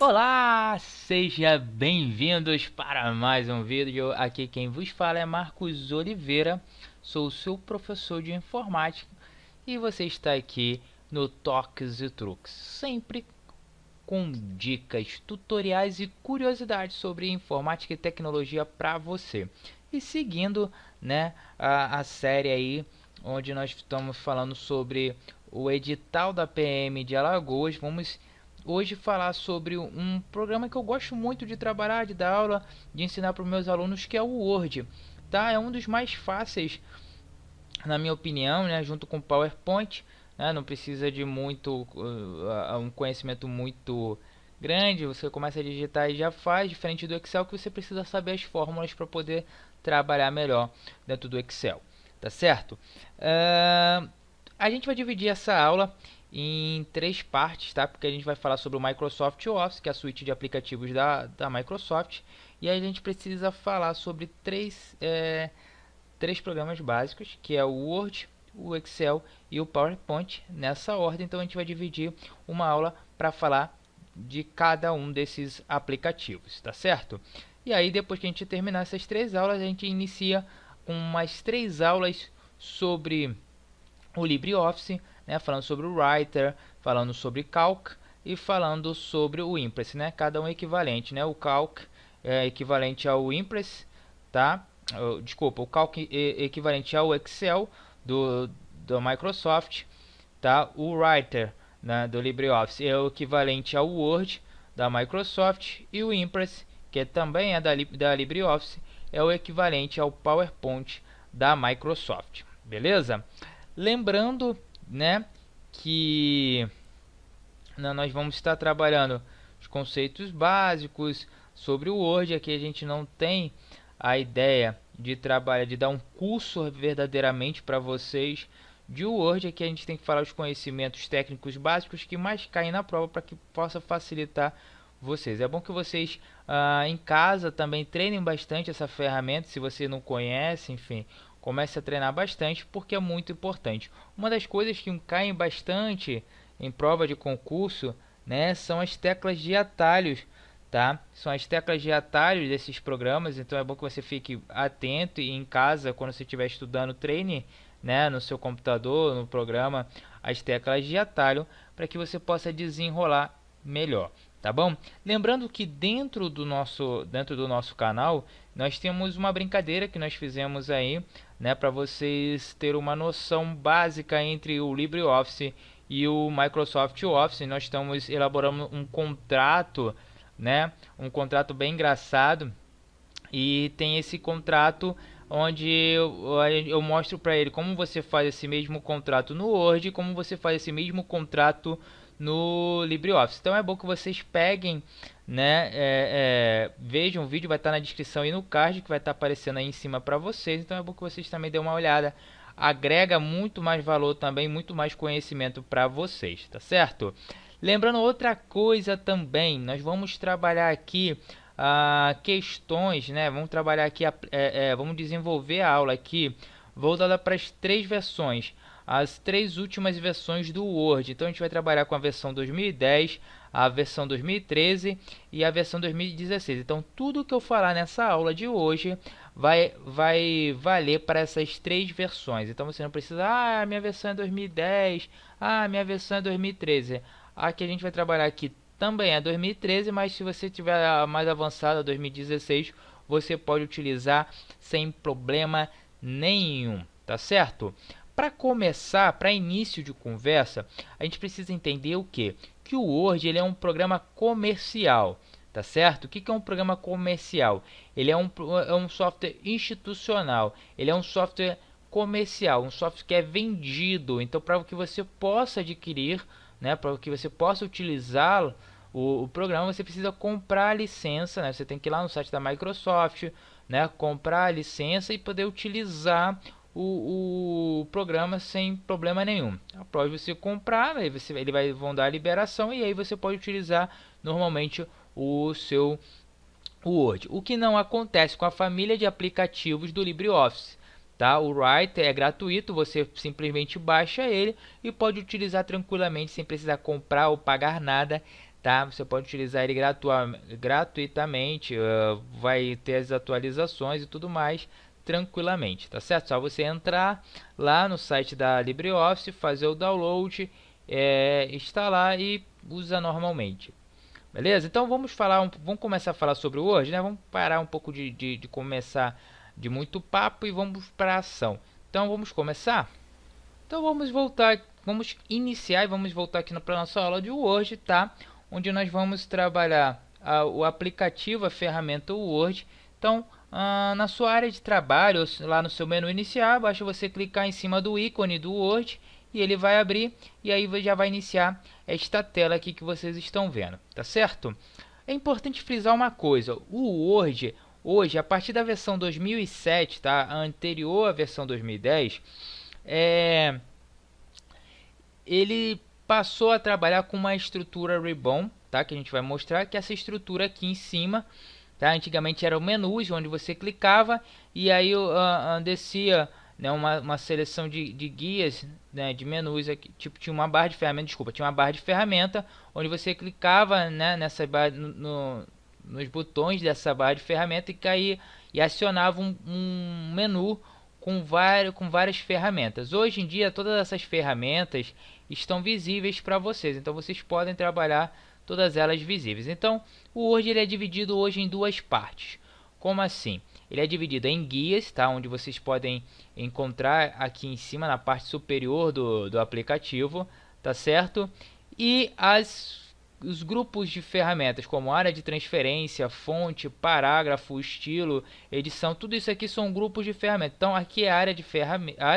Olá, seja bem-vindos para mais um vídeo. Aqui quem vos fala é Marcos Oliveira, sou seu professor de informática e você está aqui no Toques e Truques, sempre com dicas, tutoriais e curiosidades sobre informática e tecnologia para você. E seguindo, a série aí onde nós estamos falando sobre o edital da PM de Alagoas, vamos hoje falar sobre um programa que eu gosto muito de trabalhar, de dar aula, de ensinar para os meus alunos, que é o Word. Tá? É um dos mais fáceis, na minha opinião, junto com o PowerPoint. Não precisa de muito um conhecimento muito grande, você começa a digitar e já faz, diferente do Excel, que você precisa saber as fórmulas para poder trabalhar melhor dentro do Excel. Tá certo? A gente vai dividir essa aula em 3 partes, tá? Porque a gente vai falar sobre o Microsoft Office, que é a suíte de aplicativos da Microsoft, e aí a gente precisa falar sobre três programas básicos, que é o Word, o Excel e o PowerPoint, nessa ordem. Então a gente vai dividir uma aula para falar de cada um desses aplicativos, tá certo? E aí depois que a gente terminar essas 3 aulas, a gente inicia com mais 3 aulas sobre o LibreOffice, falando sobre o Writer, falando sobre Calc e falando sobre o Impress, cada um equivalente, o Calc é equivalente ao Impress, tá? Desculpa, o Calc é equivalente ao Excel do Microsoft, tá? O Writer, do LibreOffice, é o equivalente ao Word da Microsoft, e o Impress, que também é da LibreOffice, é o equivalente ao PowerPoint da Microsoft, beleza? Lembrando, que nós vamos estar trabalhando os conceitos básicos sobre o Word. Aqui a gente não tem a ideia de dar um curso verdadeiramente para vocês de Word. Aqui a gente tem que falar os conhecimentos técnicos básicos que mais caem na prova, para que possa facilitar vocês. É bom que vocês em casa também treinem bastante essa ferramenta, se você não conhece, enfim. Comece a treinar bastante, porque é muito importante. Uma das coisas que caem bastante em prova de concurso, são as teclas de atalhos, tá? São as teclas de atalhos desses programas, então é bom que você fique atento e em casa, quando você estiver estudando, treine, no seu computador, no programa, as teclas de atalho, para que você possa desenrolar melhor. Tá bom? Lembrando que dentro do nosso canal nós temos uma brincadeira que nós fizemos aí, para vocês terem uma noção básica entre o LibreOffice e o Microsoft Office. Nós estamos elaborando um contrato, um contrato bem engraçado, e tem esse contrato onde eu mostro para ele como você faz esse mesmo contrato no Word, como você faz esse mesmo contrato no LibreOffice. Então é bom que vocês peguem, vejam o vídeo, vai estar na descrição e no card, que vai estar aparecendo aí em cima para vocês. Então é bom que vocês também dêem uma olhada. Agrega muito mais valor também, muito mais conhecimento para vocês, tá certo? Lembrando outra coisa também, nós vamos trabalhar aqui questões, vamos trabalhar aqui, vamos desenvolver a aula aqui voltada para as 3 versões, as 3 últimas versões do Word. Então a gente vai trabalhar com a versão 2010, a versão 2013 e a versão 2016. Então tudo que eu falar nessa aula de hoje vai valer para essas 3 versões. Então você não precisa, minha versão é 2010, minha versão é 2013. A que a gente vai trabalhar aqui também é 2013, mas se você tiver a mais avançada, 2016, você pode utilizar sem problema nenhum, tá certo? Para começar, para início de conversa, a gente precisa entender o quê? Que o Word ele é um programa comercial, tá certo? O que é um programa comercial? Ele é um software institucional, ele é um software comercial, um software que é vendido. Então, para que você possa adquirir, para que você possa utilizar o programa, você precisa comprar a licença, você tem que ir lá no site da Microsoft, comprar a licença e poder utilizar o programa sem problema nenhum. Após você comprar, aí vão dar a liberação, e aí você pode utilizar normalmente o seu Word. O que não acontece com a família de aplicativos do LibreOffice, tá? O Writer é gratuito, você simplesmente baixa ele e pode utilizar tranquilamente sem precisar comprar ou pagar nada, tá? Você pode utilizar ele gratuitamente, vai ter as atualizações e tudo mais tranquilamente, tá certo? Só você entrar lá no site da LibreOffice, fazer o download, instalar e usa normalmente. Beleza? Então vamos começar a falar sobre o Word, né? Vamos parar um pouco de começar de muito papo e vamos para a ação. Então vamos começar? Então vamos voltar, vamos iniciar e vamos voltar aqui para a nossa aula de Word, tá? Onde nós vamos trabalhar o aplicativo, a ferramenta Word. Então, na sua área de trabalho, lá no seu menu iniciar, basta você clicar em cima do ícone do Word e ele vai abrir e aí já vai iniciar esta tela aqui que vocês estão vendo, tá certo? É importante frisar uma coisa, o Word hoje, a partir da versão 2007, tá? A anterior à versão 2010, ele passou a trabalhar com uma estrutura Ribbon, tá? Que a gente vai mostrar, que essa estrutura aqui em cima, tá? Antigamente eram menus onde você clicava e aí descia, né, uma seleção de guias, né, de menus aqui, tipo tinha uma barra de ferramenta, tinha uma barra de ferramenta onde você clicava, né, nessa barra, nos botões dessa barra de ferramenta e caía e acionava um menu com várias ferramentas. Hoje em dia todas essas ferramentas estão visíveis para vocês, então vocês podem trabalhar todas elas visíveis. Então o Word ele é dividido hoje em duas partes. Como assim? Ele é dividido em guias, tá? Onde vocês podem encontrar aqui em cima na parte superior do aplicativo, tá certo? E os grupos de ferramentas como área de transferência, fonte, parágrafo, estilo, edição, tudo isso aqui são grupos de ferramentas. Então aqui é a área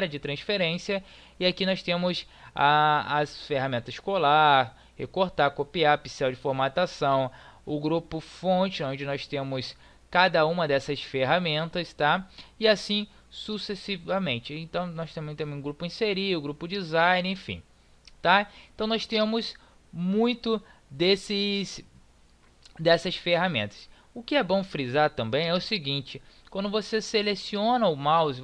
de transferência e aqui nós temos as ferramentas colar, recortar, copiar, pincel de formatação, o grupo fonte, onde nós temos cada uma dessas ferramentas, tá? E assim sucessivamente. Então nós também temos um grupo inserir, o grupo design, enfim, tá? Então nós temos muito dessas ferramentas. O que é bom frisar também é o seguinte: quando você seleciona o mouse,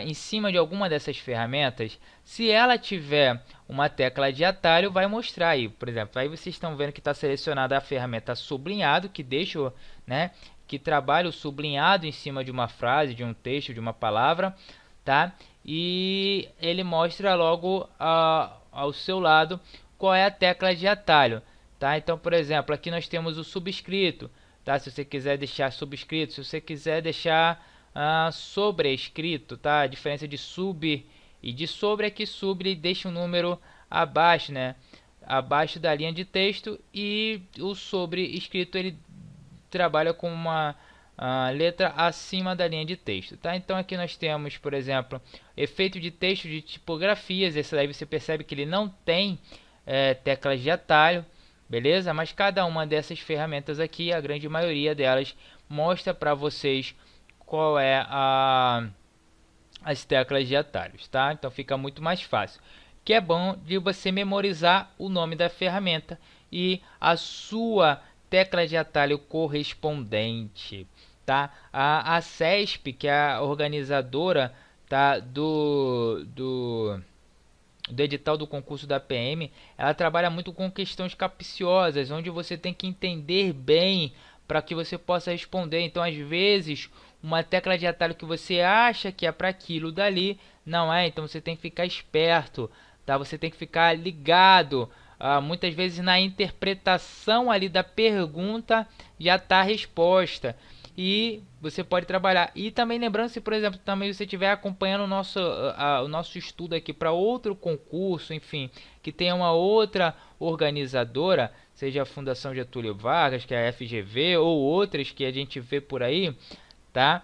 em cima de alguma dessas ferramentas, se ela tiver uma tecla de atalho, vai mostrar aí, por exemplo, aí vocês estão vendo que está selecionada a ferramenta sublinhado, que deixa, né, que trabalha o sublinhado em cima de uma frase, de um texto, de uma palavra, tá? E ele mostra logo ao seu lado qual é a tecla de atalho, tá? Então, por exemplo, aqui nós temos o subscrito, tá? Se você quiser deixar subscrito, se você quiser deixar sobrescrito, tá? A diferença de sub e de sobre é que sub ele deixa um número abaixo, né? Abaixo da linha de texto, e o sobrescrito ele trabalha com uma letra acima da linha de texto, tá? Então aqui nós temos, por exemplo, efeito de texto de tipografias. Esse daí você percebe que ele não tem teclas de atalho, beleza? Mas cada uma dessas ferramentas aqui, a grande maioria delas, mostra para vocês qual é as teclas de atalhos, tá? Então fica muito mais fácil. Que é bom de você memorizar o nome da ferramenta e a sua tecla de atalho correspondente, tá? A CESP, que é a organizadora, tá, do edital do concurso da PM, ela trabalha muito com questões capciosas, onde você tem que entender bem para que você possa responder. Então, às vezes, uma tecla de atalho que você acha que é para aquilo dali, não é. Então, você tem que ficar esperto, tá? Você tem que ficar ligado. Muitas vezes na interpretação ali da pergunta já está a resposta. E você pode trabalhar. E também lembrando, se por exemplo também você estiver acompanhando o nosso estudo aqui para outro concurso, enfim, que tenha uma outra organizadora, seja a Fundação Getúlio Vargas, que é a FGV, ou outras que a gente vê por aí, tá?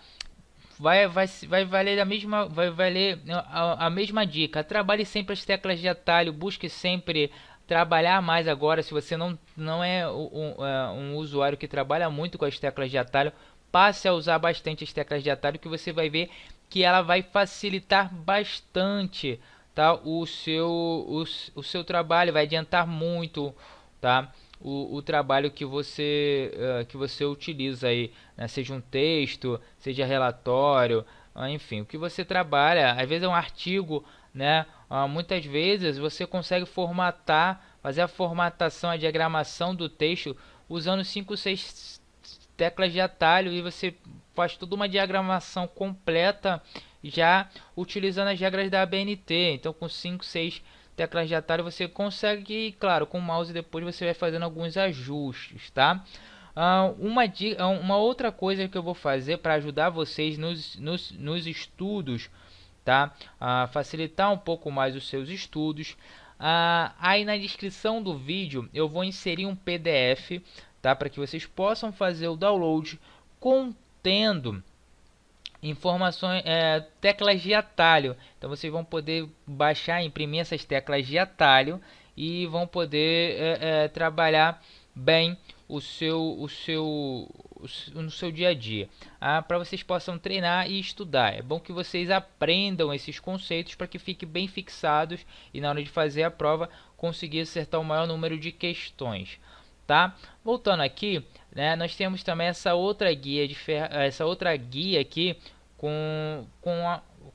Vai valer a mesma dica. Trabalhe sempre as teclas de atalho, busque sempre trabalhar mais agora. Se você não é um usuário que trabalha muito com as teclas de atalho, passe a usar bastante as teclas de atalho, que você vai ver que ela vai facilitar bastante, tá? O seu trabalho, vai adiantar muito, tá? O trabalho que você utiliza aí, né? Seja um texto, seja relatório, enfim, o que você trabalha, às vezes é um artigo, né? Muitas vezes você consegue formatar fazer a formatação, a diagramação do texto usando 5, 6 teclas de atalho, e você faz toda uma diagramação completa já utilizando as regras da ABNT. Então com 5, 6 teclas de atalho você consegue, e claro, com o mouse depois você vai fazendo alguns ajustes, tá? Uma outra coisa que eu vou fazer para ajudar vocês nos estudos, tá? Facilitar um pouco mais os seus estudos. Aí na descrição do vídeo eu vou inserir um PDF, tá? Para que vocês possam fazer o download contendo informações, teclas de atalho. Então vocês vão poder baixar, imprimir essas teclas de atalho e vão poder trabalhar bem no seu dia a dia, para vocês possam treinar e estudar. É bom que vocês aprendam esses conceitos para que fiquem bem fixados e na hora de fazer a prova conseguir acertar o maior número de questões, tá? Voltando aqui, né, nós temos também essa outra guia aqui com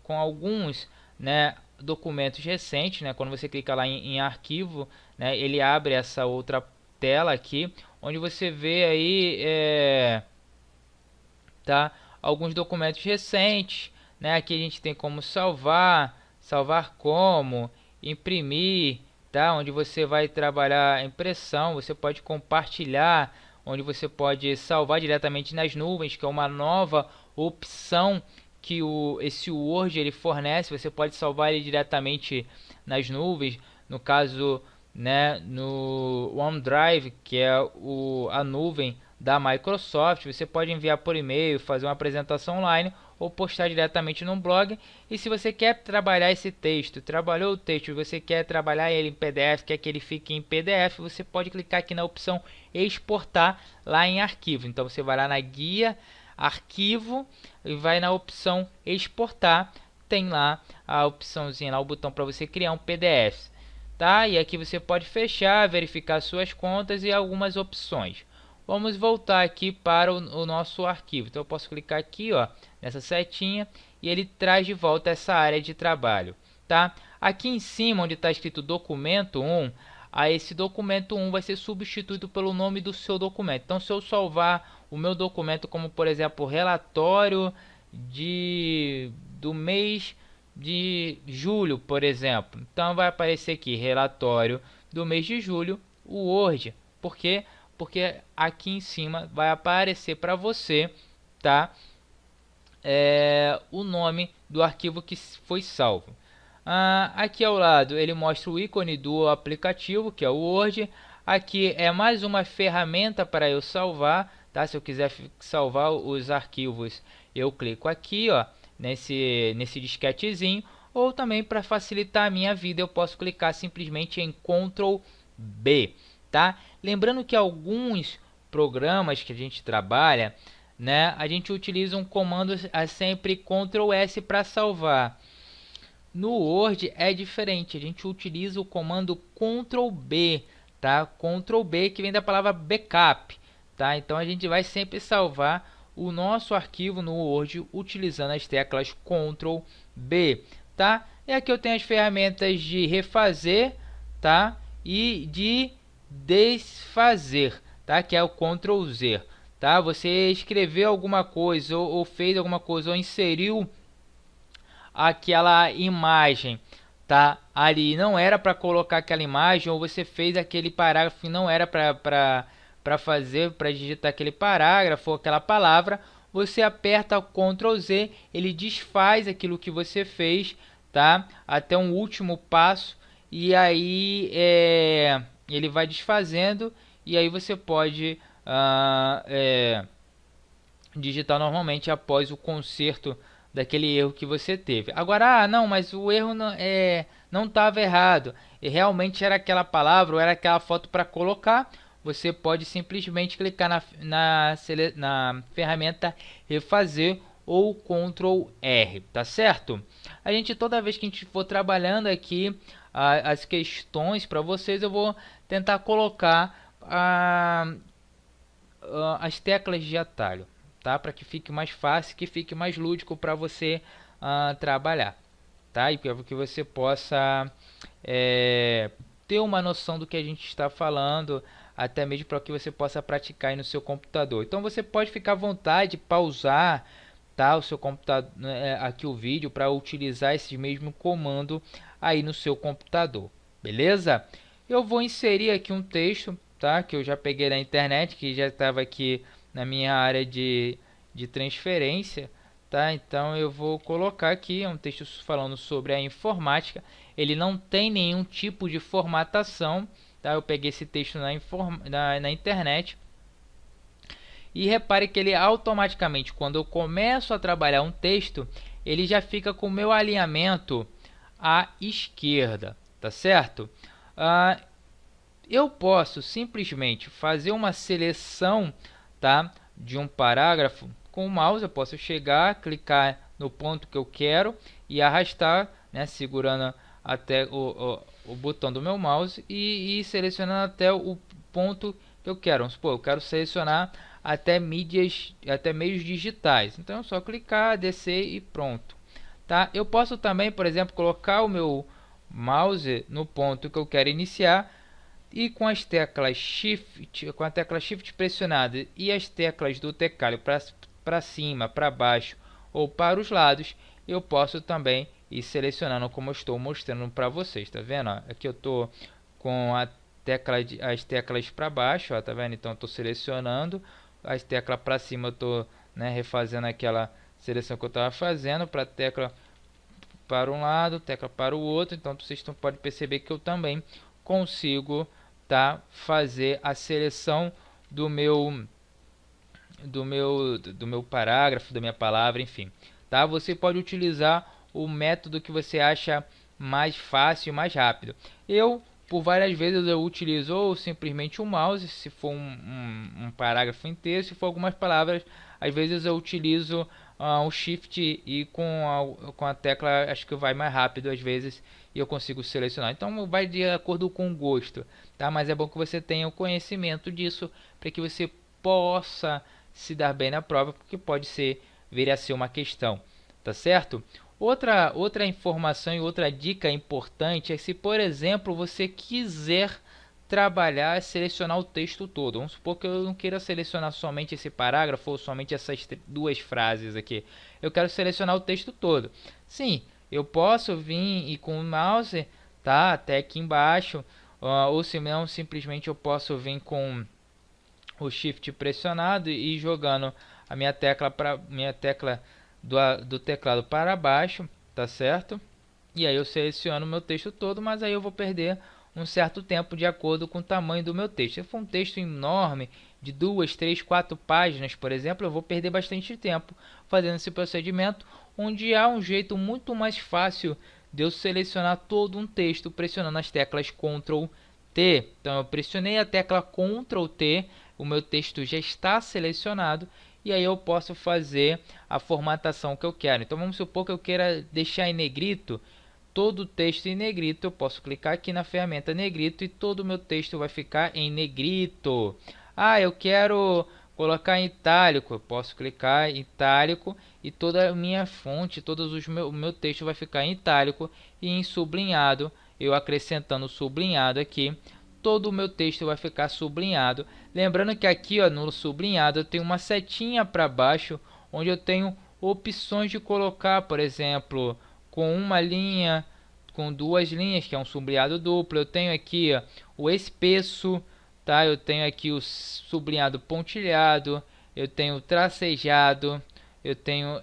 alguns, né, documentos recentes, né? Quando você clica lá em arquivo, né, ele abre essa outra tela aqui, onde você vê aí tá, alguns documentos recentes, né? Aqui a gente tem como salvar como, imprimir, tá? Onde você vai trabalhar a impressão, você pode compartilhar, onde você pode salvar diretamente nas nuvens, que é uma nova opção que esse Word ele fornece. Você pode salvar ele diretamente nas nuvens, no caso, né, no OneDrive, que é a nuvem da Microsoft. Você pode enviar por e-mail, fazer uma apresentação online ou postar diretamente no blog. E se você quer trabalhar esse texto, trabalhou o texto, você quer trabalhar ele em PDF, quer que ele fique em PDF, você pode clicar aqui na opção exportar lá em arquivo. Então você vai lá na guia arquivo e vai na opção exportar, tem lá a opçãozinha, lá o botão para você criar um PDF, tá? E aqui você pode fechar, verificar suas contas e algumas opções. Vamos voltar aqui para o nosso arquivo. Então eu posso clicar aqui, ó, nessa setinha, e ele traz de volta essa área de trabalho, tá? Aqui em cima, onde está escrito documento 1, esse documento 1 vai ser substituído pelo nome do seu documento. Então se eu salvar o meu documento como, por exemplo, relatório do mês de julho, por exemplo, então vai aparecer aqui relatório do mês de julho, o Word. Por quê? Porque aqui em cima vai aparecer para você, tá? O nome do arquivo que foi salvo. Aqui ao lado ele mostra o ícone do aplicativo, que é o Word. Aqui é mais uma ferramenta para eu salvar, tá? Se eu quiser salvar os arquivos, eu clico aqui, ó, nesse disquetezinho, ou também para facilitar a minha vida eu posso clicar simplesmente em Ctrl B, tá? Lembrando que alguns programas que a gente trabalha, né, a gente utiliza um comando sempre Ctrl S para salvar. No Word é diferente, a gente utiliza o comando Ctrl B, tá? Ctrl B, que vem da palavra backup, tá? Então a gente vai sempre salvar o nosso arquivo no Word utilizando as teclas Ctrl B, tá? E aqui eu tenho as ferramentas de refazer, tá? E de desfazer, tá? Que é o Ctrl Z, tá? Você escreveu alguma coisa ou fez alguma coisa ou inseriu aquela imagem, tá? Ali não era para colocar aquela imagem, ou você fez aquele parágrafo e não era para digitar aquele parágrafo ou aquela palavra, você aperta o Ctrl Z, ele desfaz aquilo que você fez, tá? Até um último passo, e aí ele vai desfazendo, e aí você pode digitar normalmente após o conserto daquele erro que você teve. Agora, não, mas o erro não estava errado, e realmente era aquela palavra ou era aquela foto para colocar. Você pode simplesmente clicar na ferramenta refazer ou Ctrl R, tá certo? A gente, toda vez que a gente for trabalhando aqui as questões para vocês, eu vou tentar colocar as teclas de atalho, tá? Para que fique mais fácil, que fique mais lúdico para você trabalhar, tá? E para que você possa ter uma noção do que a gente está falando, até mesmo para que você possa praticar aí no seu computador. Então você pode ficar à vontade, pausar, tá, o seu computador, aqui o vídeo, para utilizar esse mesmo comando aí no seu computador, beleza? Eu vou inserir aqui um texto, tá, que eu já peguei na internet, que já estava aqui na minha área de transferência, tá? Então eu vou colocar aqui um texto falando sobre a informática. Ele não tem nenhum tipo de formatação, tá? Eu peguei esse texto na internet. E repare que ele automaticamente, quando eu começo a trabalhar um texto, ele já fica com o meu alinhamento à esquerda, tá certo? Eu posso simplesmente fazer uma seleção, tá, de um parágrafo com o mouse. Eu posso chegar, clicar no ponto que eu quero e arrastar, né, segurando até o botão do meu mouse e selecionando até o ponto que eu quero. Vamos supor, eu quero selecionar até meios digitais. Então é só clicar, descer e pronto, tá? Eu posso também, por exemplo, colocar o meu mouse no ponto que eu quero iniciar e com as teclas Shift pressionada e as teclas do teclado para cima, para baixo ou para os lados, eu posso também ir selecionando como eu estou mostrando para vocês, tá vendo? Aqui eu estou com as teclas para baixo, ó, tá vendo? Então estou selecionando as teclas para cima, eu estou, né, refazendo aquela seleção que eu estava fazendo para tecla para um lado, tecla para o outro. Então vocês podem perceber que eu também consigo, tá, fazer a seleção do meu parágrafo, da minha palavra, enfim, tá? Você pode utilizar o método que você acha mais fácil e mais rápido. Por várias vezes eu utilizo ou simplesmente o mouse, se for um parágrafo inteiro. Se for algumas palavras, às vezes eu utilizo o Shift e com a tecla acho que vai mais rápido às vezes e eu consigo selecionar. Então vai de acordo com o gosto, tá? Mas é bom que você tenha o conhecimento disso para que você possa se dar bem na prova, porque pode vir a ser uma questão, tá certo? Outra informação e outra dica importante é se, por exemplo, você quiser trabalhar, selecionar o texto todo. Vamos supor que eu não queira selecionar somente esse parágrafo ou somente essas duas frases aqui. Eu quero selecionar o texto todo. Sim, eu posso vir e com o mouse, tá, até aqui embaixo, ou se não, simplesmente eu posso vir com o Shift pressionado e jogando a minha tecla do teclado para baixo, tá certo? E aí eu seleciono o meu texto todo, mas aí eu vou perder um certo tempo de acordo com o tamanho do meu texto. Se for um texto enorme, de 2, 3, 4 páginas, por exemplo, eu vou perder bastante tempo fazendo esse procedimento, onde há um jeito muito mais fácil de eu selecionar todo um texto pressionando as teclas Ctrl T. Então eu pressionei a tecla Ctrl T, o meu texto já está selecionado e aí eu posso fazer a formatação que eu quero. Então vamos supor que eu queira deixar em negrito todo o texto em negrito. Eu posso clicar aqui na ferramenta negrito e todo o meu texto vai ficar em negrito. Eu quero colocar em itálico. Eu posso clicar em itálico e toda a minha fonte, o meu texto vai ficar em itálico e em sublinhado. Eu acrescentando sublinhado aqui, todo o meu texto vai ficar sublinhado. Lembrando que aqui, ó, no sublinhado eu tenho uma setinha para baixo, onde eu tenho opções de colocar, por exemplo, com uma linha, com duas linhas, que é um sublinhado duplo. Eu tenho aqui, ó, o espesso, tá? Eu tenho aqui o sublinhado pontilhado, eu tenho tracejado, eu tenho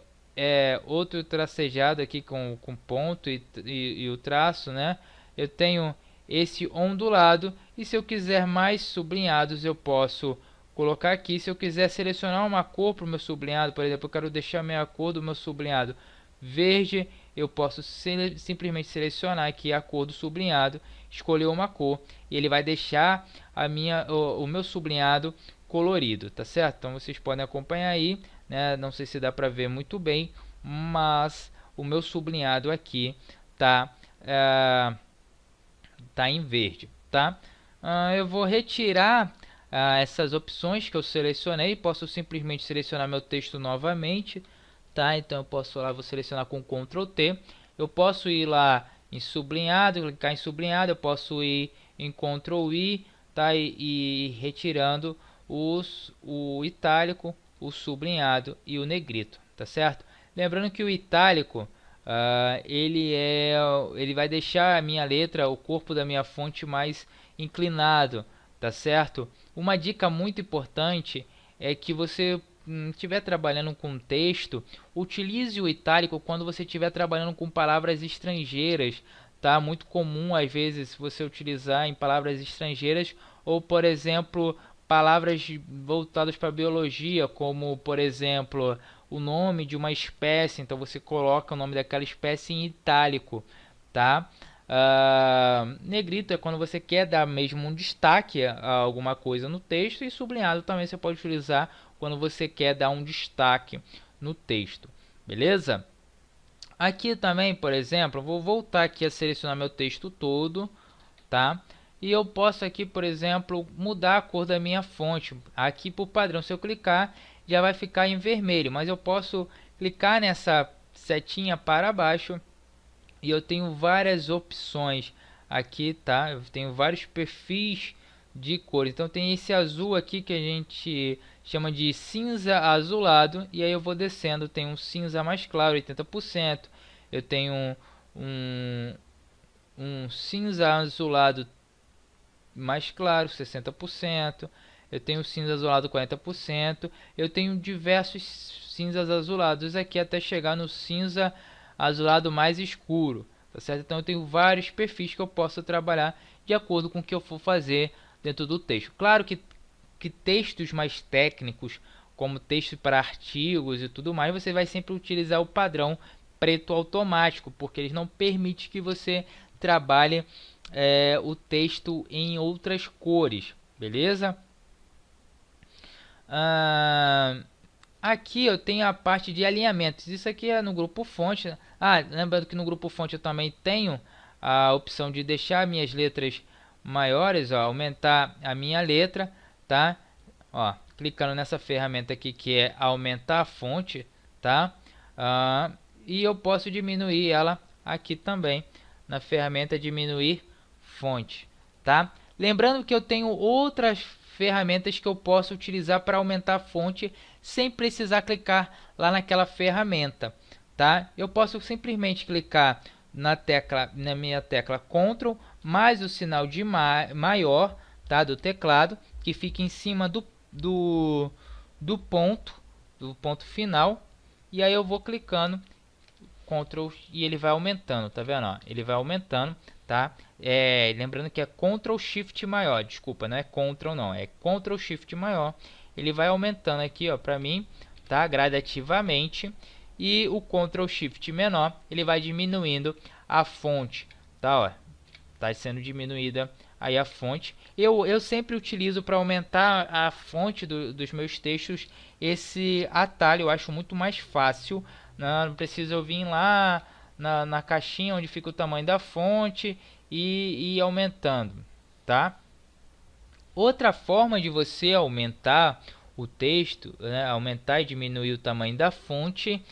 outro tracejado aqui com ponto e o traço, né? Eu tenho esse ondulado, e se eu quiser mais sublinhados eu posso colocar aqui. Se eu quiser selecionar uma cor para o meu sublinhado, por exemplo, eu quero deixar a minha cor do meu sublinhado verde, eu posso simplesmente selecionar aqui a cor do sublinhado, escolher uma cor e ele vai deixar o meu sublinhado colorido, tá certo? Então vocês podem acompanhar aí, né? Não sei se dá para ver muito bem, mas o meu sublinhado aqui tá em verde, tá? Eu vou retirar essas opções que eu selecionei. Posso simplesmente selecionar meu texto novamente, tá? Então eu posso lá, vou selecionar com Ctrl T. Eu posso ir lá em sublinhado, clicar em sublinhado. Eu posso ir em Ctrl I, tá? E retirando o itálico, o sublinhado e o negrito, tá certo? Lembrando que o itálico ele vai deixar a minha letra, o corpo da minha fonte mais inclinado, tá certo? Uma dica muito importante é que você estiver trabalhando com texto, utilize o itálico quando você estiver trabalhando com palavras estrangeiras, tá? Muito comum às vezes você utilizar em palavras estrangeiras ou, por exemplo, palavras voltadas para biologia, como por exemplo o nome de uma espécie, então você coloca o nome daquela espécie em itálico, tá? Negrito é quando você quer dar mesmo um destaque a alguma coisa no texto, e sublinhado também você pode utilizar quando você quer dar um destaque no texto, beleza? Aqui também, por exemplo, eu vou voltar aqui a selecionar meu texto todo, tá? E eu posso aqui, por exemplo, mudar a cor da minha fonte. Aqui por padrão, se eu clicar, já vai ficar em vermelho, mas eu posso clicar nessa setinha para baixo e eu tenho várias opções aqui, tá? Eu tenho vários perfis de cores. Então tem esse azul aqui que a gente chama de cinza azulado, e aí eu vou descendo, tem um cinza mais claro, 80%. Eu tenho um cinza azulado mais claro, 60%. Eu tenho cinza azulado 40%. Eu tenho diversos cinzas azulados aqui até chegar no cinza azulado mais escuro, tá certo? Então eu tenho vários perfis que eu posso trabalhar de acordo com o que eu for fazer dentro do texto. Claro que textos mais técnicos, como texto para artigos e tudo mais, você vai sempre utilizar o padrão preto automático, porque eles não permitem que você trabalhe o texto em outras cores, beleza? Aqui eu tenho a parte de alinhamentos. Isso aqui é no grupo fonte. Lembrando que no grupo fonte eu também tenho a opção de deixar minhas letras maiores, ó, aumentar a minha letra, tá? Ó, clicando nessa ferramenta aqui que é aumentar a fonte, tá? E eu posso diminuir ela aqui também na ferramenta diminuir fonte, tá? Lembrando que eu tenho outras ferramentas que eu posso utilizar para aumentar a fonte sem precisar clicar lá naquela ferramenta, tá? Eu posso simplesmente clicar na minha tecla Ctrl mais o sinal de maior, tá, do teclado, que fica em cima do ponto final, e aí eu vou clicando Ctrl e ele vai aumentando, tá vendo? Ó, ele vai aumentando, tá? Lembrando que é Ctrl Shift maior, desculpa, não é Ctrl não, é Ctrl Shift maior. Ele vai aumentando aqui, ó, para mim, tá? Gradativamente. E o Ctrl Shift menor, ele vai diminuindo a fonte, tá? Ó, tá sendo diminuída aí a fonte. Eu sempre utilizo para aumentar a fonte dos meus textos esse atalho, eu acho muito mais fácil. Não precisa eu vir lá na caixinha onde fica o tamanho da fonte e ir aumentando, tá? Outra forma de você aumentar o texto, né, aumentar e diminuir o tamanho da fonte,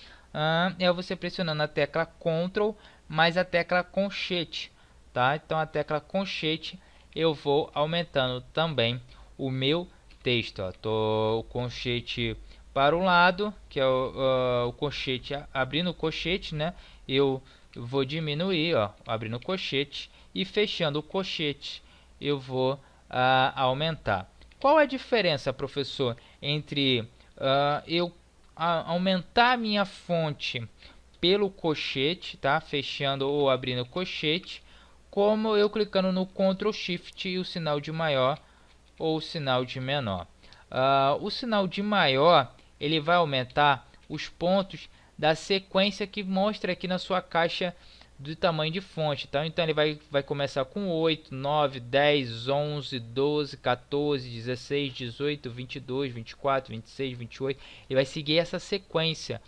é você pressionando a tecla Ctrl mais a tecla Conchete, tá? Então a tecla Conchete eu vou aumentando também o meu texto, ó. Tô o conchete para um lado, que é o colchete, abrindo o colchete, né? Eu vou diminuir, ó, abrindo o colchete, e fechando o colchete eu vou aumentar. Qual a diferença, professor, entre eu aumentar a minha fonte pelo colchete, tá? Fechando ou abrindo o colchete, como eu clicando no Ctrl Shift e o sinal de maior ou o sinal de menor. O sinal de maior ele vai aumentar os pontos da sequência que mostra aqui na sua caixa do tamanho de fonte, tá? Então ele vai começar com 8, 9, 10, 11, 12, 14, 16, 18, 22, 24, 26, 28. Ele vai seguir essa sequência,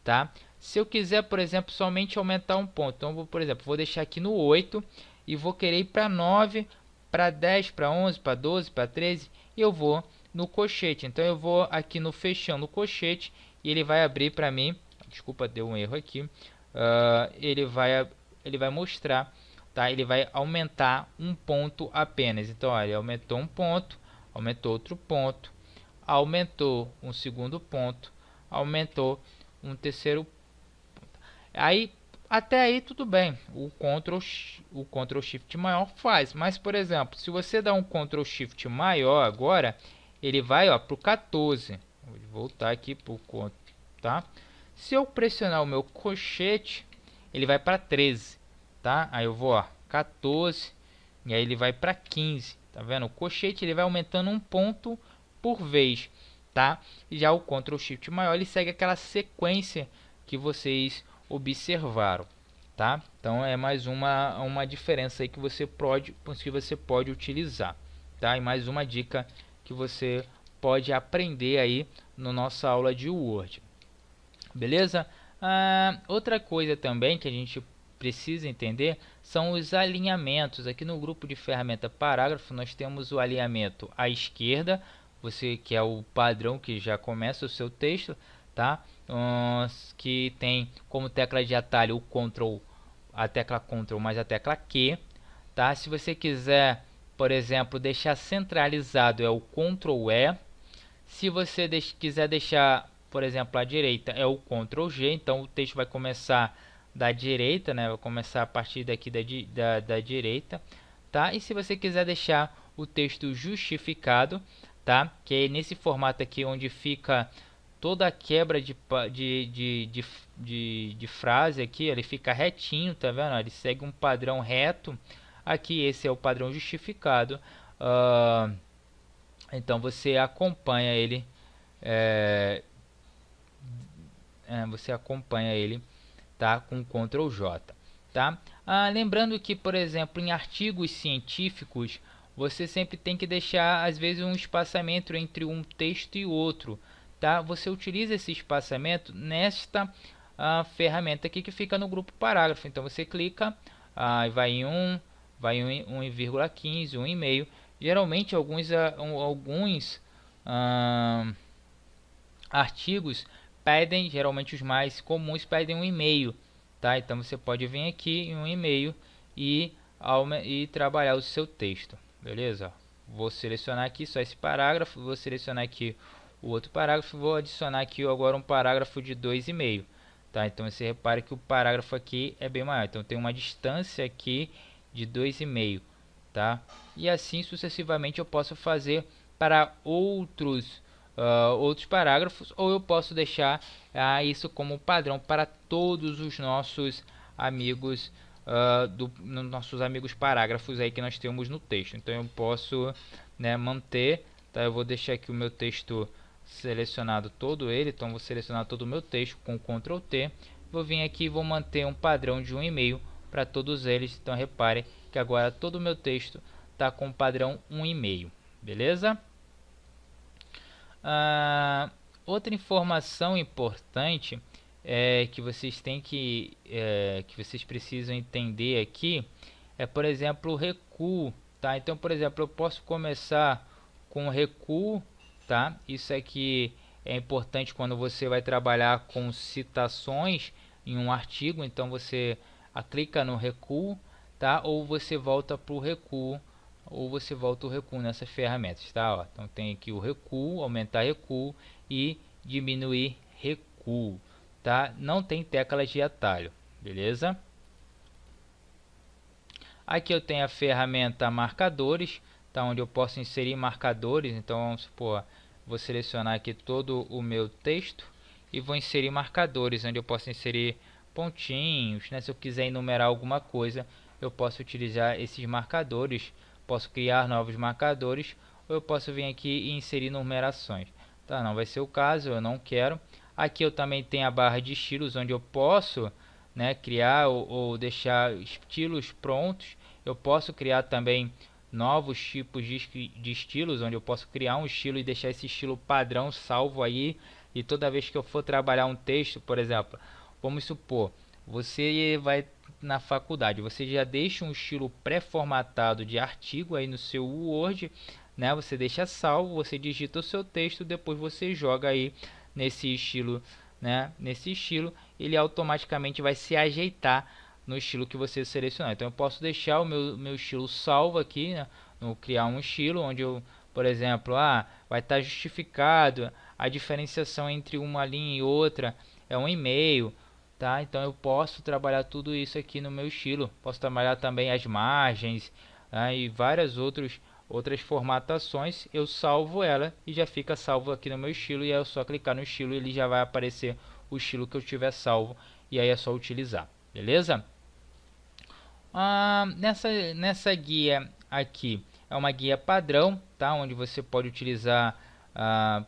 tá? Se eu quiser, por exemplo, somente aumentar um ponto, então, por exemplo, vou deixar aqui no 8 e vou querer ir para 9, para 10, para 11, para 12, para 13, e eu vou no colchete. Então eu vou aqui no fechando o colchete e ele vai abrir para mim. Desculpa, deu um erro aqui. Ele vai mostrar, tá? Ele vai aumentar um ponto apenas. Então, olha, ele aumentou um ponto, aumentou outro ponto, aumentou um segundo ponto, aumentou um terceiro ponto. Aí, até aí tudo bem, o Ctrl Shift maior faz, mas por exemplo, se você dá um Ctrl Shift maior agora, ele vai para o 14. Vou voltar aqui para o conto, tá? Se eu pressionar o meu colchete, ele vai para 13, tá? Aí eu vou 14 e aí ele vai para 15, tá vendo? O colchete ele vai aumentando um ponto por vez, tá? E já o Ctrl Shift maior ele segue aquela sequência que vocês observaram, tá? Então é mais uma diferença aí que você pode utilizar, tá? E mais uma dica que você pode aprender aí na nossa aula de Word, beleza? Outra coisa também que a gente precisa entender são os alinhamentos. Aqui no grupo de ferramenta parágrafo nós temos o alinhamento à esquerda, você que é o padrão que já começa o seu texto, tá? Que tem como tecla de atalho o Ctrl, a tecla Ctrl mais a tecla Q, tá? Se você quiser, por exemplo, deixar centralizado é o Ctrl E. Se você quiser deixar, por exemplo, à direita é o Ctrl G, então o texto vai começar da direita, né? Vai começar a partir daqui da direita, tá? E se você quiser deixar o texto justificado, tá? Que é nesse formato aqui onde fica toda a quebra de frase aqui, ele fica retinho, tá vendo? Ele segue um padrão reto. Aqui esse é o padrão justificado. Então você acompanha ele, tá? Com Ctrl J, tá? Lembrando que, por exemplo, em artigos científicos, você sempre tem que deixar às vezes um espaçamento entre um texto e outro, tá? Você utiliza esse espaçamento nesta ferramenta aqui que fica no grupo parágrafo. Então você clica, vai em 1, vai em 1,15, 1,5. Geralmente alguns artigos pedem, geralmente os mais comuns pedem 1,5, tá? Então você pode vir aqui em 1,5 e trabalhar o seu texto, beleza? Vou selecionar aqui só esse parágrafo, vou selecionar aqui o outro parágrafo, vou adicionar aqui agora um parágrafo de 2,5, tá? Então você repare que o parágrafo aqui é bem maior, então tem uma distância aqui de 2,5, tá? E assim sucessivamente eu posso fazer para outros parágrafos, ou eu posso deixar isso como padrão para todos os nossos amigos nossos amigos parágrafos aí que nós temos no texto. Então eu posso, né, manter, tá? Eu vou deixar aqui o meu texto selecionado todo ele, então vou selecionar todo o meu texto com Ctrl T, vou vir aqui e vou manter um padrão de 1,5 para todos eles. Então repare que agora todo o meu texto está com o padrão 1,5, beleza? Outra informação importante que vocês têm que vocês precisam entender aqui é, por exemplo, o recuo, tá? Então, por exemplo, eu posso começar com recuo, tá? Isso aqui é importante quando você vai trabalhar com citações em um artigo. Então você clica no recuo, tá? Ou você volta para o recuo, ou você volta o recuo nessas ferramentas, tá? Ó, então tem aqui o recuo, aumentar recuo e diminuir recuo, tá? Não tem teclas de atalho, beleza? Aqui eu tenho a ferramenta marcadores, tá? Onde eu posso inserir marcadores. Então vamos supor, vou selecionar aqui todo o meu texto e vou inserir marcadores, onde eu posso inserir pontinhos, né? Se eu quiser enumerar alguma coisa, eu posso utilizar esses marcadores. Posso criar novos marcadores, ou eu posso vir aqui e inserir numerações, tá? Não vai ser o caso, eu não quero. Aqui eu também tenho a barra de estilos, onde eu posso, né, criar ou deixar estilos prontos. Eu posso criar também novos tipos de estilos, onde eu posso criar um estilo e deixar esse estilo padrão salvo aí. E toda vez que eu for trabalhar um texto, por exemplo, vamos supor, você vai na faculdade, você já deixa um estilo pré-formatado de artigo aí no seu Word, né? Você deixa salvo, você digita o seu texto, depois você joga aí nesse estilo, né? Nesse estilo, ele automaticamente vai se ajeitar no estilo que você selecionar. Então eu posso deixar o meu estilo salvo aqui, né, no criar um estilo, onde eu, por exemplo, vai estar justificado a diferenciação entre uma linha e outra, é um e-mail, tá? Então eu posso trabalhar tudo isso aqui no meu estilo. Posso trabalhar também as margens, e várias outras formatações. Eu salvo ela e já fica salvo aqui no meu estilo, e aí é só clicar no estilo e ele já vai aparecer o estilo que eu tiver salvo, e aí é só utilizar, beleza? Nessa guia aqui é uma guia padrão, tá? Onde você pode utilizar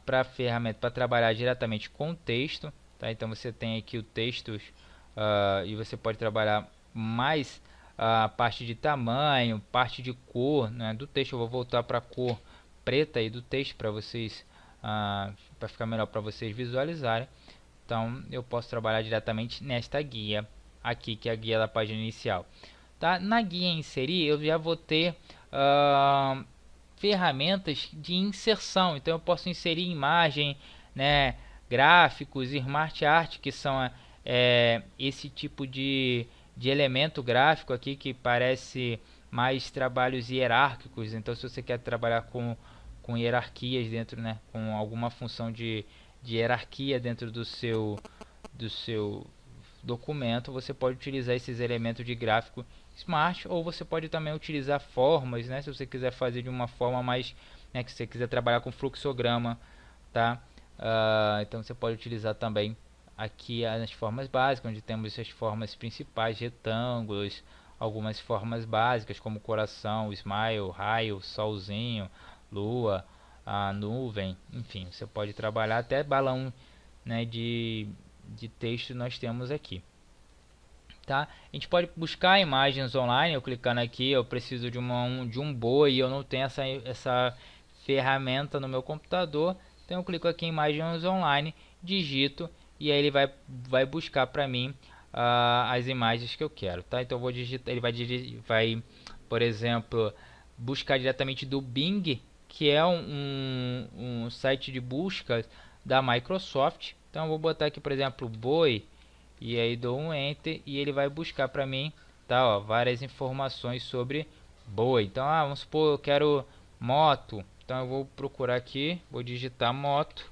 para ferramenta para trabalhar diretamente com texto, tá? Então você tem aqui o textos, e você pode trabalhar mais a parte de tamanho, parte de cor, né, do texto. Eu vou voltar para a cor preta aí do texto para vocês, para ficar melhor para vocês visualizarem. Então eu posso trabalhar diretamente nesta guia aqui, que é a guia da página inicial. Tá? Na guia inserir eu já vou ter ferramentas de inserção. Então eu posso inserir imagem, né, gráficos, smart art, que são esse tipo de elemento gráfico aqui que parece mais trabalhos hierárquicos. Então se você quer trabalhar com hierarquias dentro, né, com alguma função de hierarquia dentro do seu documento, você pode utilizar esses elementos de gráfico Smart, ou você pode também utilizar formas, né, se você quiser fazer de uma forma mais, né, que você quiser trabalhar com fluxograma, tá? Então você pode utilizar também aqui as formas básicas, onde temos as formas principais, retângulos, algumas formas básicas como coração, smile, raio, solzinho, lua, a nuvem, enfim, você pode trabalhar até balão, né, de texto nós temos aqui, tá? A gente pode buscar imagens online. Eu clicando aqui, eu preciso de um boi, eu não tenho essa ferramenta no meu computador, então eu clico aqui em imagens online, digito e aí ele vai buscar para mim as imagens que eu quero, tá? Então eu vou digitar, ele vai, por exemplo, buscar diretamente do Bing, que é um site de busca da Microsoft. Então eu vou botar aqui, por exemplo, boi, e aí dou um enter e ele vai buscar para mim, tá, ó, várias informações sobre boi. Então vamos supor eu quero moto, então eu vou procurar aqui, vou digitar moto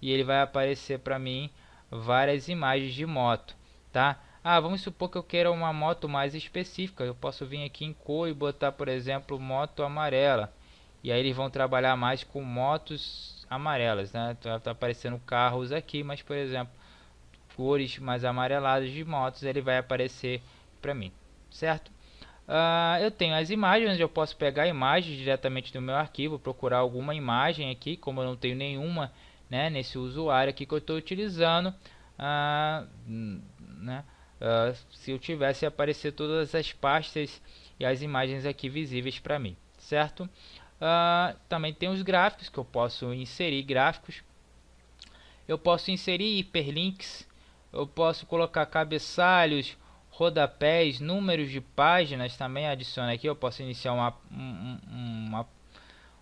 e ele vai aparecer para mim várias imagens de moto, tá? Vamos supor que eu queira uma moto mais específica. Eu posso vir aqui em cor e botar, por exemplo, moto amarela, e aí eles vão trabalhar mais com motos amarelas, né? Tá aparecendo carros aqui, mas por exemplo, cores mais amareladas de motos, ele vai aparecer para mim, certo? Eu tenho as imagens, eu posso pegar imagens diretamente do meu arquivo, procurar alguma imagem aqui, como eu não tenho nenhuma, né, nesse usuário aqui que eu estou utilizando, né, se eu tivesse aparecer todas as pastas e as imagens aqui visíveis para mim, certo? Também tem os gráficos, que eu posso inserir gráficos, eu posso inserir hiperlinks, eu posso colocar cabeçalhos, rodapés, números de páginas também adiciono aqui. Eu posso iniciar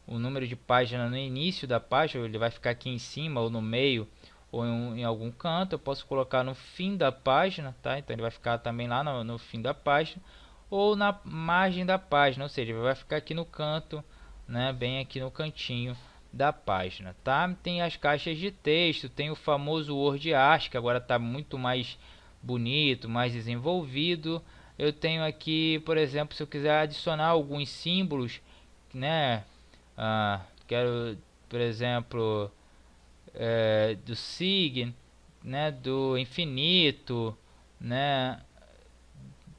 um número de página no início da página, ele vai ficar aqui em cima ou no meio ou em algum canto. Eu posso colocar no fim da página, tá? Então ele vai ficar também lá no fim da página ou na margem da página, ou seja, ele vai ficar aqui no canto, né, bem aqui no cantinho da página, tá? Tem as caixas de texto, tem o famoso Word Art, que agora está muito mais bonito, mais desenvolvido. Eu tenho aqui, por exemplo, se eu quiser adicionar alguns símbolos, né, quero, por exemplo, do signo, né, do infinito, né,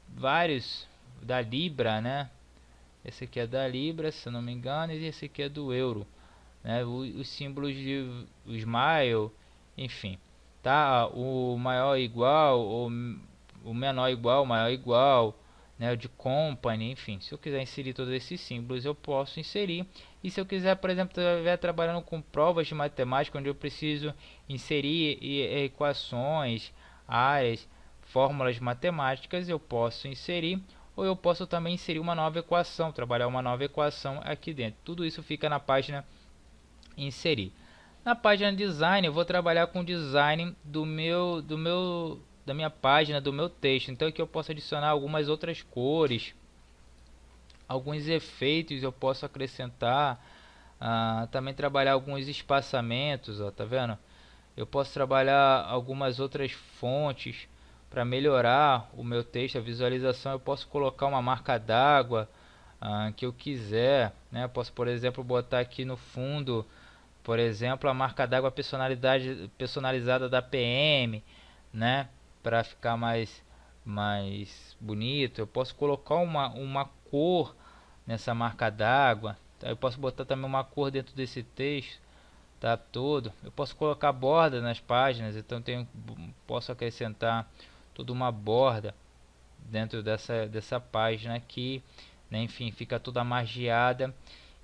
vários da Libra, né? Esse aqui é da Libra, se eu não me engano, e esse aqui é do euro, né? Os símbolos de o smile, enfim, tá? O maior igual, o menor igual, o maior igual, né? O de company, enfim. Se eu quiser inserir todos esses símbolos, eu posso inserir. E se eu quiser, por exemplo, estiver trabalhando com provas de matemática, onde eu preciso inserir equações, áreas, fórmulas matemáticas, eu posso inserir. Ou eu posso também inserir uma nova equação, trabalhar uma nova equação aqui dentro. Tudo isso fica na página inserir. Na página design, eu vou trabalhar com o design da minha página, do meu texto. Então aqui eu posso adicionar algumas outras cores, alguns efeitos eu posso acrescentar, também trabalhar alguns espaçamentos, ó, tá vendo? Eu posso trabalhar algumas outras fontes para melhorar o meu texto, a visualização. Eu posso colocar uma marca d'água que eu quiser, né? Eu posso, por exemplo, botar aqui no fundo, por exemplo, a marca d'água personalizada da PM, né? Para ficar mais bonito. Eu posso colocar uma cor nessa marca d'água. Eu posso botar também uma cor dentro desse texto, tá, todo. Eu posso colocar borda nas páginas, então posso acrescentar toda uma borda dentro dessa página aqui, né? Enfim, fica toda margeada.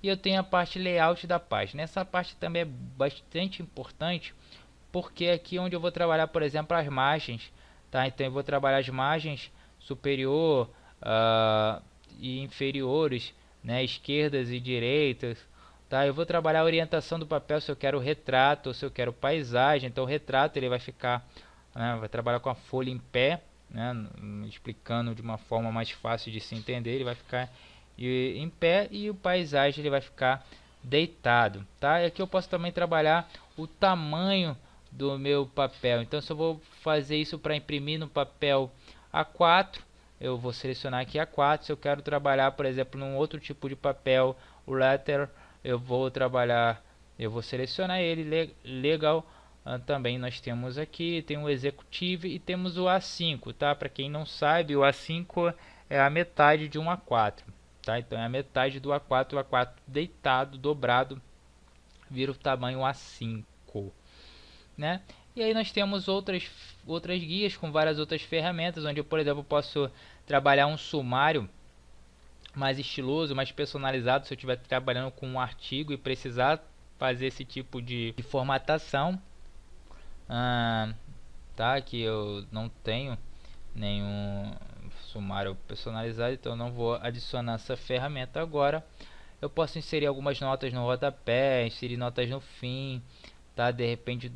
E eu tenho a parte layout da página. Essa parte também é bastante importante, porque aqui é onde eu vou trabalhar, por exemplo, as margens, tá? Então eu vou trabalhar as margens superior e inferiores, né? Esquerdas e direitas, tá? Eu vou trabalhar a orientação do papel, se eu quero retrato ou se eu quero paisagem. Então o retrato ele vai ficar, né? Vai trabalhar com a folha em pé, né? Explicando de uma forma mais fácil de se entender, ele vai ficar em pé, e o paisagem ele vai ficar deitado, tá? E aqui eu posso também trabalhar o tamanho do meu papel. Então se eu vou fazer isso para imprimir no papel A4, eu vou selecionar aqui A4. Se eu quero trabalhar, por exemplo, num outro tipo de papel, o letter, eu vou selecionar ele, legal. Também nós temos aqui, tem o Executive e temos o A5, tá? Para quem não sabe, o A5 é a metade de um A4, tá? Então é a metade do A4, o A4 deitado, dobrado, vira o tamanho A5, né? E aí nós temos outras guias com várias outras ferramentas, onde eu, por exemplo, posso trabalhar um sumário mais estiloso, mais personalizado, se eu estiver trabalhando com um artigo e precisar fazer esse tipo de formatação. Tá, que eu não tenho nenhum sumário personalizado, então eu não vou adicionar essa ferramenta agora. Eu posso inserir algumas notas no rodapé, inserir notas no fim, tá? De repente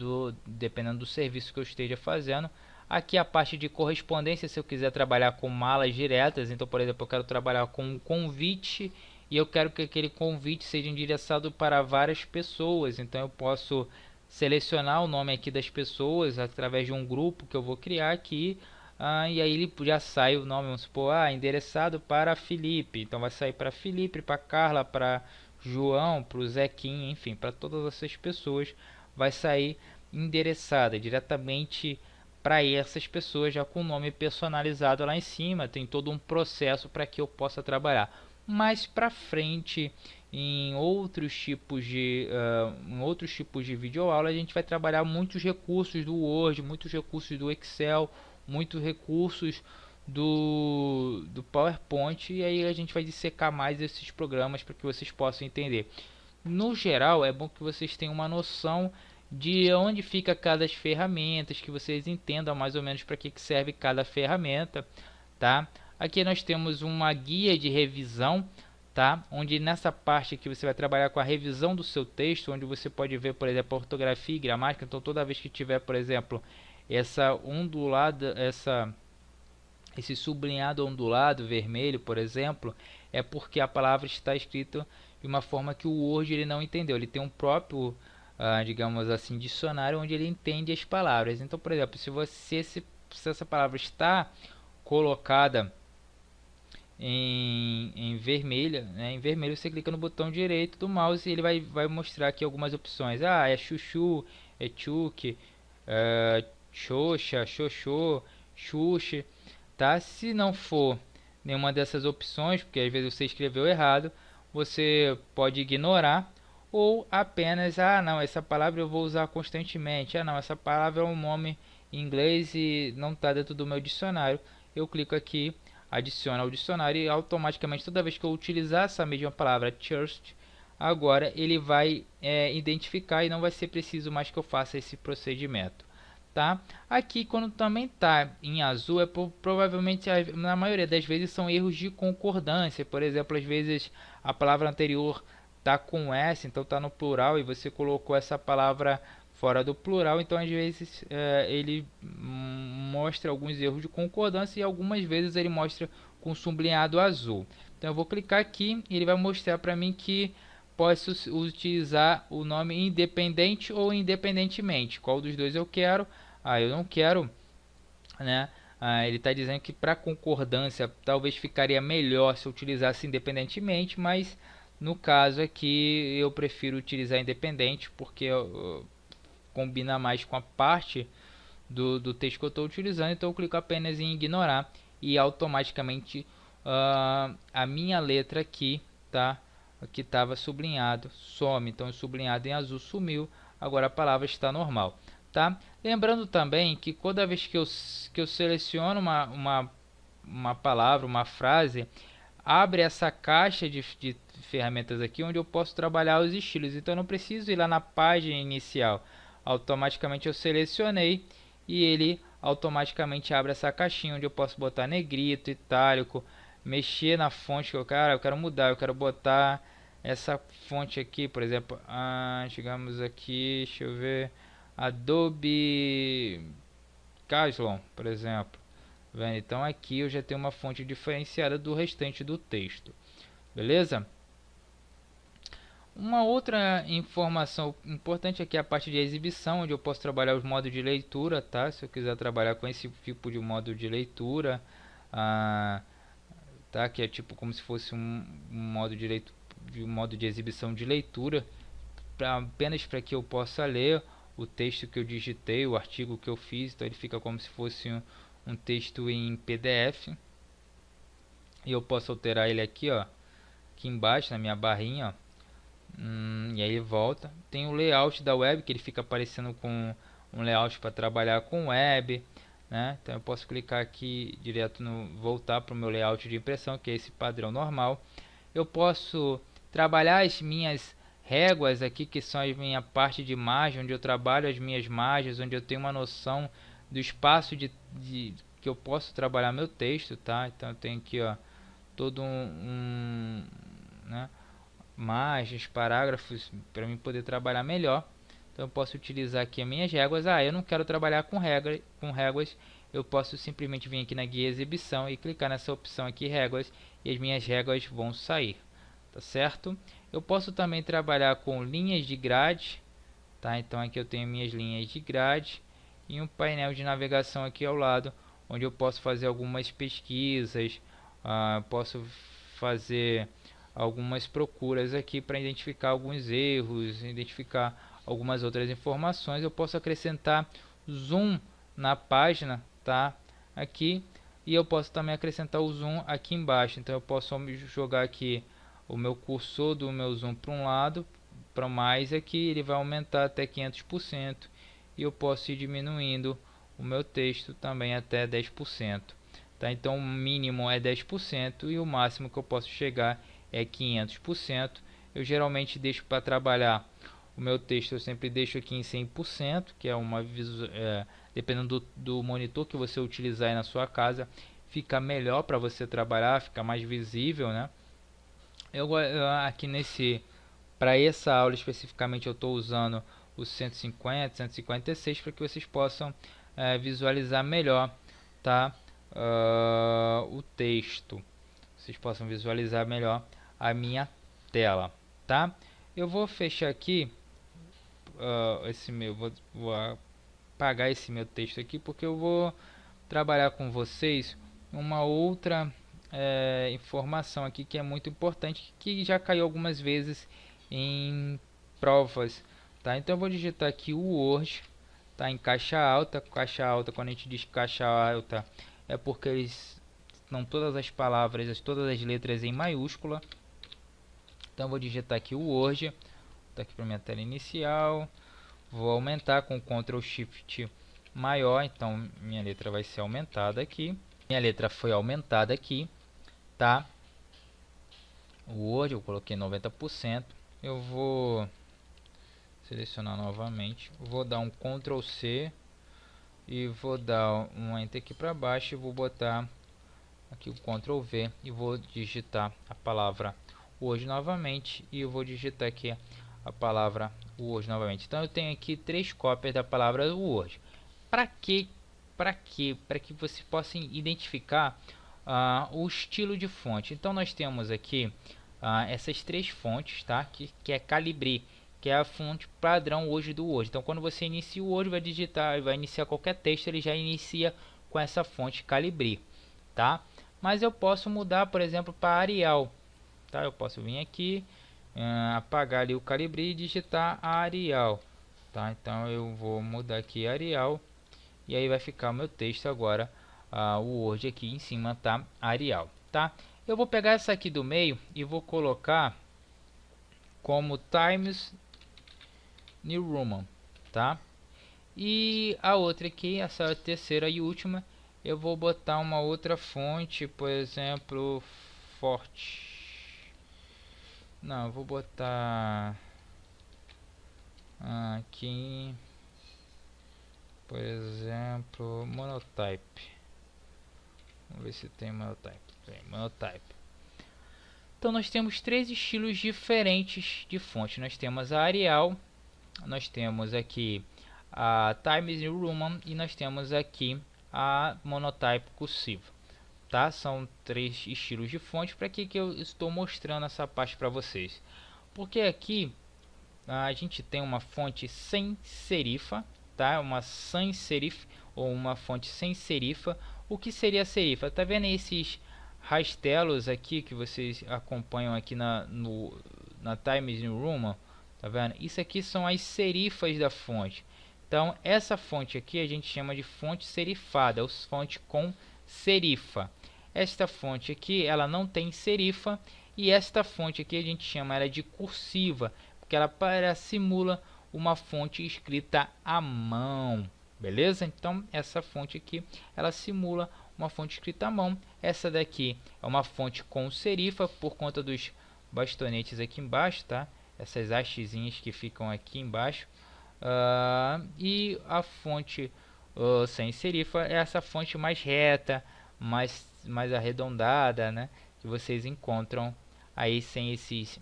dependendo do serviço que eu esteja fazendo. Aqui a parte de correspondência, se eu quiser trabalhar com malas diretas, então por exemplo eu quero trabalhar com um convite e eu quero que aquele convite seja endereçado para várias pessoas, então eu posso selecionar o nome aqui das pessoas através de um grupo que eu vou criar aqui, e aí ele já sai o nome, vamos supor, endereçado para Felipe, então vai sair para Felipe, para Carla, para João, para o Zequinha, enfim, para todas essas pessoas vai sair endereçada diretamente para essas pessoas, já com o nome personalizado lá em cima. Tem todo um processo para que eu possa trabalhar. Mais para frente, em outros tipos de videoaula, a gente vai trabalhar muitos recursos do Word, muitos recursos do Excel, muitos recursos do PowerPoint, e aí a gente vai dissecar mais esses programas para que vocês possam entender. No geral, é bom que vocês tenham uma noção de onde fica cada ferramenta, que vocês entendam mais ou menos para que serve cada ferramenta, tá? Aqui nós temos uma guia de revisão, tá? Onde nessa parte aqui você vai trabalhar com a revisão do seu texto, onde você pode ver, por exemplo, a ortografia e gramática. Então toda vez que tiver, por exemplo, essa ondulada, esse sublinhado ondulado vermelho, por exemplo, é porque a palavra está escrita de uma forma que o Word ele não entendeu. Ele tem um próprio, digamos assim, dicionário onde ele entende as palavras. Então, por exemplo, se essa palavra está colocada em vermelha, né, em vermelho, você clica no botão direito do mouse e ele vai mostrar aqui algumas opções. É chuchu, é tchuk, xoxa, xoxô, xuxe, tá? Se não for nenhuma dessas opções, porque às vezes você escreveu errado, você pode ignorar, ou apenas, não, essa palavra eu vou usar constantemente, não, essa palavra é um nome em inglês e não está dentro do meu dicionário. Eu clico aqui, adiciono ao dicionário, e automaticamente toda vez que eu utilizar essa mesma palavra, church, agora ele vai identificar e não vai ser preciso mais que eu faça esse procedimento, tá? Aqui quando também está em azul, provavelmente na maioria das vezes são erros de concordância. Por exemplo, às vezes a palavra anterior está com S, então está no plural e você colocou essa palavra fora do plural, então às vezes ele mostra alguns erros de concordância e algumas vezes ele mostra com sublinhado azul. Então eu vou clicar aqui e ele vai mostrar para mim que posso utilizar o nome independente ou independentemente. Qual dos dois eu quero? Eu não quero, né? Ele está dizendo que para concordância talvez ficaria melhor se eu utilizasse independentemente, mas no caso aqui eu prefiro utilizar independente porque combina mais com a parte do texto que eu estou utilizando. Então eu clico apenas em ignorar e automaticamente a minha letra aqui, tá? Que estava sublinhado some. Então o sublinhado em azul sumiu. Agora a palavra está normal, tá? Lembrando também que toda vez que eu seleciono uma palavra, uma frase, abre essa caixa de ferramentas aqui onde eu posso trabalhar os estilos. Então eu não preciso ir lá na página inicial. Automaticamente eu selecionei e ele automaticamente abre essa caixinha onde eu posso botar negrito, itálico, mexer na fonte que eu quero mudar, eu quero botar essa fonte aqui, por exemplo, chegamos aqui, deixa eu ver, Adobe Caslon, por exemplo. Vendo? Então aqui eu já tenho uma fonte diferenciada do restante do texto. Beleza? Uma outra informação importante aqui é a parte de exibição, onde eu posso trabalhar os modos de leitura, tá? Se eu quiser trabalhar com esse tipo de modo de leitura, tá? Que é tipo como se fosse um modo de exibição de leitura, apenas para que eu possa ler o texto que eu digitei, o artigo que eu fiz. Então ele fica como se fosse um texto em PDF. E eu posso alterar ele aqui, ó, aqui embaixo na minha barrinha, ó. E aí volta. Tem o layout da web, que ele fica aparecendo com um layout para trabalhar com web, né? Então eu posso clicar aqui direto no voltar para o meu layout de impressão, que é esse padrão normal. Eu posso trabalhar as minhas réguas aqui, que são a minha parte de margem, onde eu trabalho as minhas margens, onde eu tenho uma noção do espaço que eu posso trabalhar meu texto, tá? Então eu tenho aqui, ó, todo né, margens, parágrafos, para mim poder trabalhar melhor. Então eu posso utilizar aqui as minhas réguas. Eu não quero trabalhar com réguas, eu posso simplesmente vir aqui na guia exibição e clicar nessa opção aqui, réguas, e as minhas réguas vão sair, tá certo? Eu posso também trabalhar com linhas de grade, tá? Então aqui eu tenho minhas linhas de grade e um painel de navegação aqui ao lado, onde eu posso fazer algumas pesquisas, posso fazer algumas procuras aqui para identificar alguns erros, identificar algumas outras informações. Eu posso acrescentar zoom na página, tá? Aqui, e eu posso também acrescentar o zoom aqui embaixo. Então eu posso jogar aqui o meu cursor do meu zoom para um lado, para mais aqui, ele vai aumentar até 500%, e eu posso ir diminuindo o meu texto também até 10%, tá? Então o mínimo é 10% e o máximo que eu posso chegar é 500%. Eu geralmente deixo para trabalhar o meu texto, eu sempre deixo aqui em 100%, que é uma dependendo do monitor que você utilizar aí na sua casa, fica melhor para você trabalhar, fica mais visível, né? Eu aqui para essa aula especificamente eu estou usando o 150, 156 para que vocês possam visualizar melhor, tá? O texto, vocês possam visualizar melhor a minha tela, tá? Eu vou fechar aqui vou apagar esse meu texto aqui, porque eu vou trabalhar com vocês uma outra informação aqui que é muito importante, que já caiu algumas vezes em provas, tá? Então eu vou digitar aqui o Word, tá? Em caixa alta. Caixa alta, quando a gente diz caixa alta, é porque eles estão todas as palavras, todas as letras em maiúscula. Então eu vou digitar aqui o Word, tá aqui para minha tela inicial, vou aumentar com Ctrl Shift maior, então minha letra vai ser aumentada aqui. Minha letra foi aumentada aqui, tá? O Word eu coloquei 90%. Eu vou selecionar novamente, vou dar um Ctrl C e vou dar um Enter aqui para baixo e vou botar aqui o Ctrl V e vou digitar a palavra Word novamente, e eu vou digitar aqui a palavra Word novamente. Então eu tenho aqui 3 cópias da palavra Word. Para que você possa identificar o estilo de fonte. Então nós temos aqui essas 3 fontes, tá? Que é Calibri, que é a fonte padrão hoje do Word. Então quando você inicia o Word, vai digitar, vai iniciar qualquer texto, ele já inicia com essa fonte Calibri, tá? Mas eu posso mudar, por exemplo, para Arial, tá? Eu posso vir aqui, apagar ali o Calibri e digitar Arial, tá? Então eu vou mudar aqui Arial e aí vai ficar o meu texto agora, o Word aqui em cima tá Arial, tá? Eu vou pegar essa aqui do meio e vou colocar como Times New Roman, tá? E a outra aqui, essa terceira e última, eu vou botar uma outra fonte, por exemplo, Forte. Não, eu vou botar aqui, por exemplo, Monotype. Vamos ver se tem Monotype. Tem Monotype. Então nós temos 3 estilos diferentes de fonte. Nós temos a Arial, nós temos aqui a Times New Roman e nós temos aqui a Monotype cursiva, tá? São 3 estilos de fonte. Para que eu estou mostrando essa parte para vocês? Porque aqui a gente tem uma fonte sem serifa, tá? Uma sans serif ou uma fonte sem serifa. O que seria a serifa? Tá vendo esses rastelos aqui que vocês acompanham aqui na Times New Roman? Tá vendo? Isso aqui são as serifas da fonte. Então essa fonte aqui a gente chama de fonte serifada, ou fonte com serifa. Esta fonte aqui ela não tem serifa, e esta fonte aqui a gente chama ela de cursiva, porque ela simula uma fonte escrita à mão, beleza? Então essa fonte aqui ela simula uma fonte escrita à mão. Essa daqui é uma fonte com serifa por conta dos bastonetes aqui embaixo, tá? Essas hastezinhas que ficam aqui embaixo. E a fonte sem serifa é essa fonte mais reta, mais arredondada, né? Que vocês encontram aí sem esses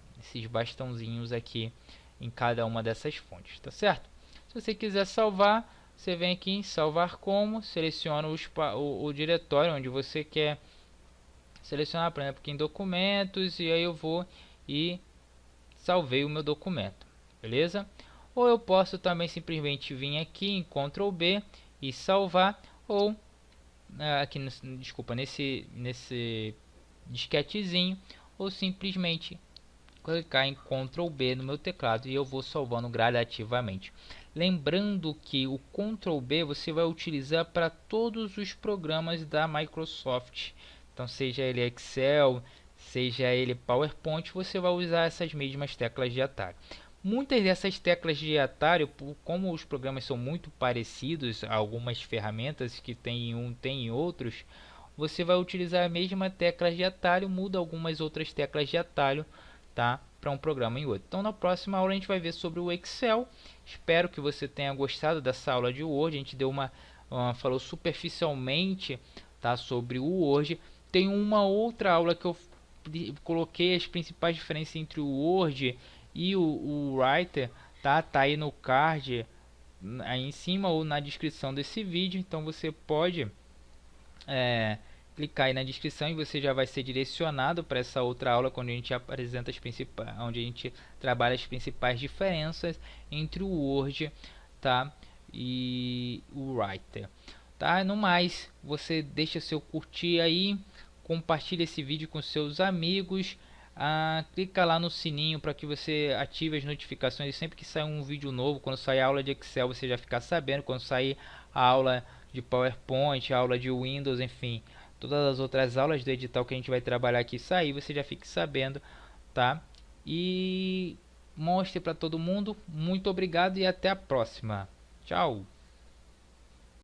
bastãozinhos aqui em cada uma dessas fontes, tá certo? Se você quiser salvar, você vem aqui em salvar como, seleciona o diretório onde você quer selecionar, por exemplo, aqui em documentos, e aí eu vou e salvei o meu documento, beleza? Ou eu posso também simplesmente vir aqui em Ctrl B e salvar, ou aqui nesse disquetezinho, ou simplesmente clicar em Ctrl B no meu teclado e eu vou salvando gradativamente. Lembrando que o Ctrl B você vai utilizar para todos os programas da Microsoft. Então seja ele Excel, seja ele PowerPoint, você vai usar essas mesmas teclas de atalho. Muitas dessas teclas de atalho, como os programas são muito parecidos, algumas ferramentas que tem em um tem em outros, você vai utilizar a mesma tecla de atalho, muda algumas outras teclas de atalho, tá? Para um programa em outro. Então na próxima aula a gente vai ver sobre o Excel. Espero que você tenha gostado dessa aula de Word. A gente deu falou superficialmente, tá, sobre o Word. Tem uma outra aula que eu coloquei as principais diferenças entre o Word e o Writer, tá aí no card aí em cima ou na descrição desse vídeo. Então você pode clicar aí na descrição e você já vai ser direcionado para essa outra aula, quando a gente apresenta onde a gente trabalha as principais diferenças entre o Word, tá, e o Writer, tá? No mais, você deixa seu curtir aí, compartilha esse vídeo com seus amigos, clica lá no sininho para que você ative as notificações. Sempre que sair um vídeo novo, quando sair a aula de Excel, você já ficar sabendo. Quando sair a aula de PowerPoint, a aula de Windows, enfim, todas as outras aulas do edital que a gente vai trabalhar aqui sair, você já fique sabendo, tá? E mostre para todo mundo. Muito obrigado e até a próxima. Tchau!